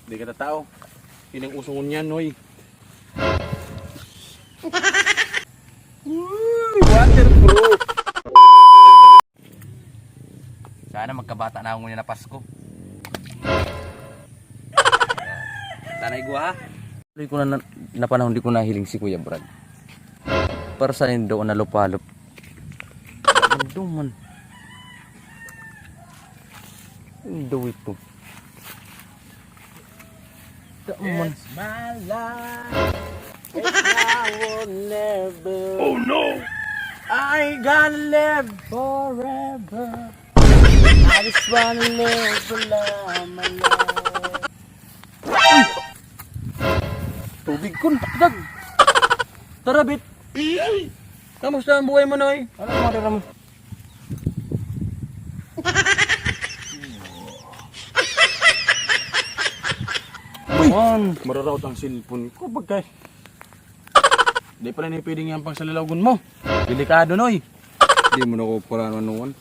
Di ka tao. Inang usungon niyan, noy. Waterproof. Sana magkabata na ako ngayon na Pasko. Tanay gua ha. Hindi ko na panahon di ko nahiling si Kuya Brad. Para sa indo na lupalop. Ano man. Indo ito. Man. It's my life. It's now or never. Oh no! I gotta live forever. I just wanna live for love, my life. Tubig kun takdag. Tara bit. Kamusta ang buhay mo noy? Ano ang marira mo? Man, mararaot ang cellphone ko bagay. Di pala na pwedeng yan pang salalagon mo. Delikado, noy. Di mo na ko para ano.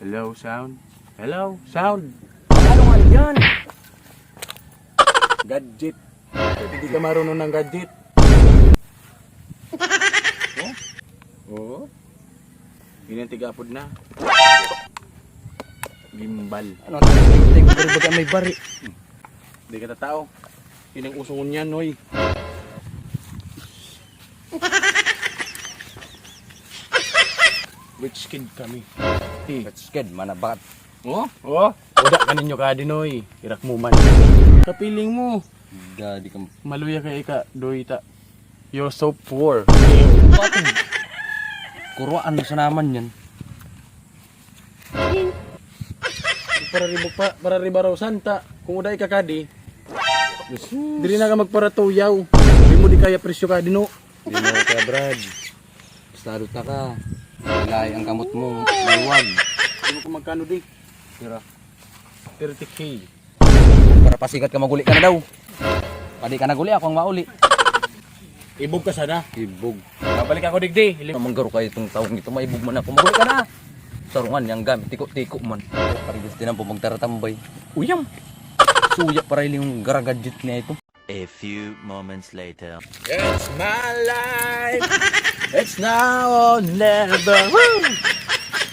Hello, sound. Hello, sound. Ano nga yan? Gadget. Hindi ka marunong ng gadget. Oo. Ginantigapod na. Gimbal. Ano ting baga may bari. Di ka tao. Inang usungon niyan, noy. Rich kid kami. Let's get manabat. Oh? Oh? Uda ka ninyo ka din, noy. Irak mo man. Kapiling mo. Dadi ka. Maluya kay ka, doita. You're so poor. Kuruan mo sa naman yan. Para ribaraw santa. Kung uday ka kadi, dili na ka magparatuyaw. Di mo di kaya presyo ka dino. Di mo kaya Brad. Stadot na ka. Ilay ang kamot mo. Maluwag. Di mo kung magkano di. Tira. 30K. Para pasikat ka maguli ka na daw. Padi ka naguli ako ang mauli. Ibog ka sana. Ibog. Babalik ako digdi. Manggaro kayo itong taong ito. Maibog man ako. Maguli ka na. Sarungan yung gamit. Tiko-tiko man. Parang gusto na po magtaratambay. Uyam. Suya para yung garagadget niya ito. A few moments later. It's my life. It's now or never. Woo!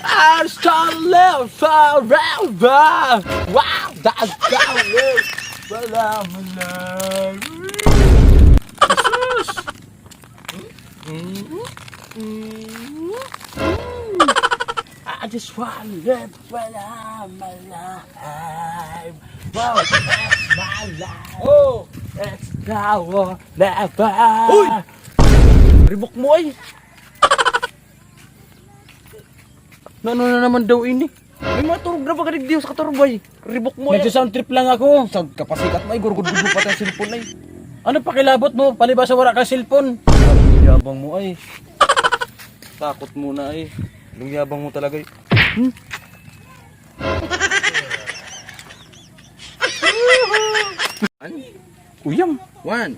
I just can't live forever. Wow, that's gotta live for I'm alive. I just wanna live when I'm alive. Wow, that's my life. Oh, it's now or never. Uy! Ribok mo ay. Ano na naman daw ini? May maturog na ba ka digdiyo sa katurbay? Ribok mo yan. Nagsa-sound trip lang ako. Sa kapasikat mo ay gurgud-gurgud pa tayo cellphone ay. Ano pakilabot mo? Palibasa wala ka cellphone. Yabang mo ay. Takot mo na ay. Yabang mo talaga ay. Uyam. One.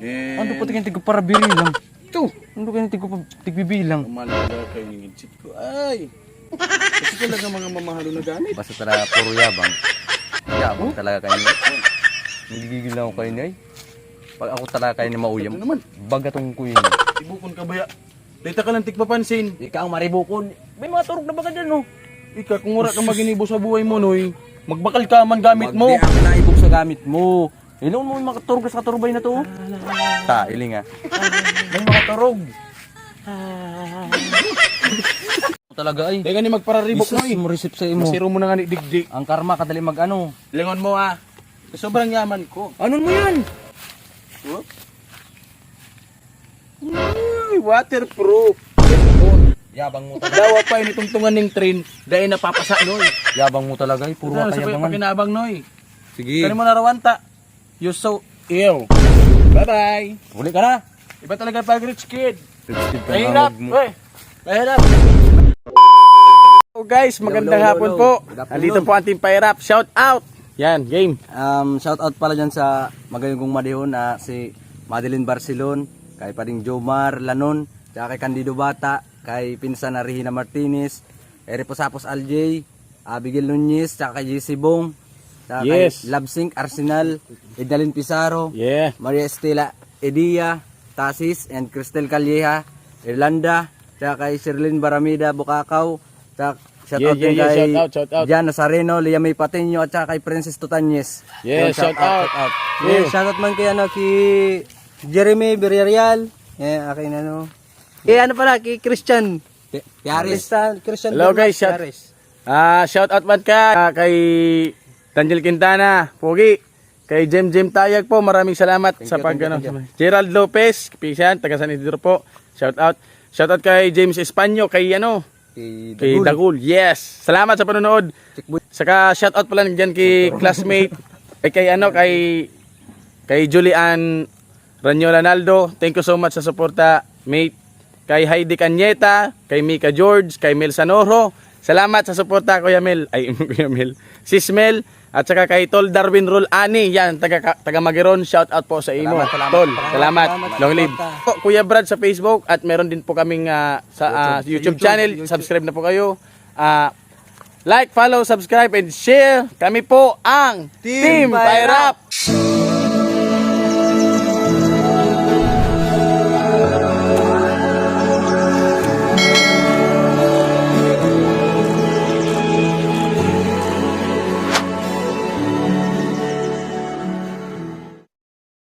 And... Ano pa tingin tigo para birilang? Two. Ano kaya tigo pa tigbibilang? Malaga kayo ng chip ko. Ay. Kasi talaga mga mamahalo na gamit. Basta talaga puro yabang. Yabang talaga kayo niya. Nagigigil na ako kayo niya ay. Pag ako talaga kayo ni mauyam, Ano naman? bagatong ko yun. Ibukon ka baya. Dita ka lang tigpapansin. Ikaw ang maribukon. May mga turog na ba ka dyan no? Ika, kung wala kang maginibo sa buhay mo, noy, magbakal ka man gamit mo. Magdi ako naibog sa gamit mo. Ilan mo yung makaturog sa katurbay na to? Ta, iling nga. May makaturog. Talaga ay. Dahil nga ni magpararibok, Jesus, noy. mo receive sa imo. Masiro mo na nga ni digdig. Ang karma kadali mag-ano. Lingon mo, ah. Sobrang yaman ko. Ano mo yan? Uy, waterproof. Yabang mo talaga. Dawa pa ini tungtungan ning train, dahil napapasa, noy. Yabang mo talaga ay. Puro Ano, ka sabay yabangan. pakinabang, noy. Sige. Kani mo narawanta. You're so ill. Bye-bye. Huli ka na. Iba talaga pag rich kid. Lipstick ka Mahirap. mo. Uy, mahirap. So guys, magandang Hello, hapon hello. po. Good afternoon. Andito po ang Team Pairap. Shout out. Yan, game. Shout out pala dyan sa magaling kong madihon na si Madeline Barcelon, kay Pading Jomar Lanon, tsaka kay Candido Bata, kay pinsan na Regina Martinez, kay Reposapos Aljay, Abigail Nunez, tsaka kay JC Bong, Saka Yes. kay Love Sync Arsenal, Idalin Pizarro, Yeah. Maria Estela Edia, Tasis, and Cristel Calleja, Irlanda, saka kay Sherlyn Baramida, Bukacaw, saka shoutout din kay shout out. Jan Nazareno, Lia May Pateño, at saka kay Princess Tutanyes. Yeah, Yun, shout out. Yeah, shoutout man kay Jeremy Villarreal, akin ano pala, kay Christian Piares. Christian Hello, guys, shout- Piares. Shout out man ka kay Daniel Quintana, Pogi. Kay Jem Tayag po, maraming salamat sa you, pagano. thank you. Gerald Lopez, Pisan, taga San Isidro po. Shout out. Shout out kay James Espanyo, kay kay Dagul. Yes. Salamat sa panonood. Saka shout out pala diyan kay classmate kay Julian Ranyola Naldo. Thank you so much sa suporta, mate. Kay Heidi Cañeta, kay Mika George, kay Mel Sanoro. Salamat sa suporta, Kuya Mel. Ay, Kuya Mel. Sis Mel. At saka kay Tol Darwin Rul Ani. Yan, taga Magiron. Shout out po sa imo. Tol, salamat. Long live. Po, Kuya Brad sa Facebook. At meron din po kaming sa YouTube channel. Subscribe na po kayo. Like, follow, subscribe, and share. Kami po ang Team Fire Up!